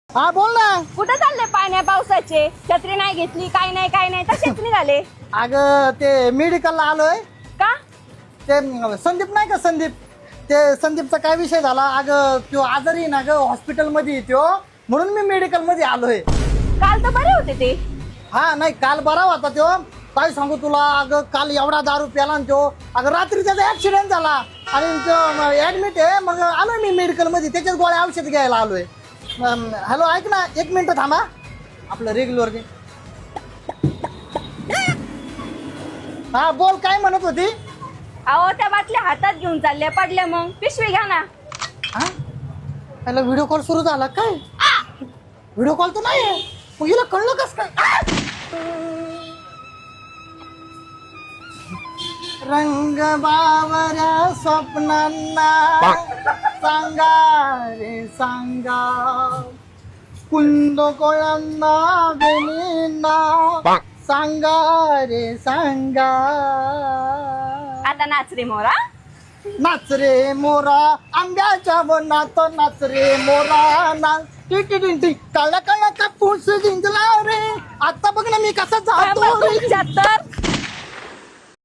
हा बोल ना. कुठं चालले पाण्या पावसाचे? छत्री नाही घेतली, काय नाही तसेच निघाले. अगं ते मेडिकलला आलोय. का? ते संदीप नाही का संदीप, ते संदीपचा काय विषय झाला. अगं तो आजारी ना ग, हॉस्पिटल मध्ये येतो म्हणून मी मेडिकल मध्ये आलोय. काल तर बरे होते ते. हा नाही काल बरा होता तो. काय सांगू तुला, अगं काल एवढा दारू प्याला ना तो. अगं रात्री त्याचा ऍक्सिडेंट झाला आणि तो ऍडमिट आहे. मग आलोय मी मेडिकल मध्ये, त्याच्याच गोळ्या औषध घ्यायला आलोय. हॅलो ऐक ना, एक मिनिट थांबा. आपलं रेग्युलर दे. हा बोल, काय म्हणत होती? अहो त्या बाटल्या हातात घेऊन चालल्या, पडल्या मग पिशवी घ्या ना. हा त्याला व्हिडिओ कॉल सुरू झाला काय? व्हिडिओ कॉल तर नाही आहे, मग हिला कळलं कस काय? रंग बावऱ्या स्वप्नांना सांगा रे सांगा, कुंद कोळ्यांना वेणींना सांगा रे सांगा. आता नाच रे मोरा. नाच रे मोरा आंब्याच्या वनात, नाच रे मोरा नाच. काळ्या काळ्या कापूस जिंकला रे, आता बघ ना मी कसा जातो रे. 75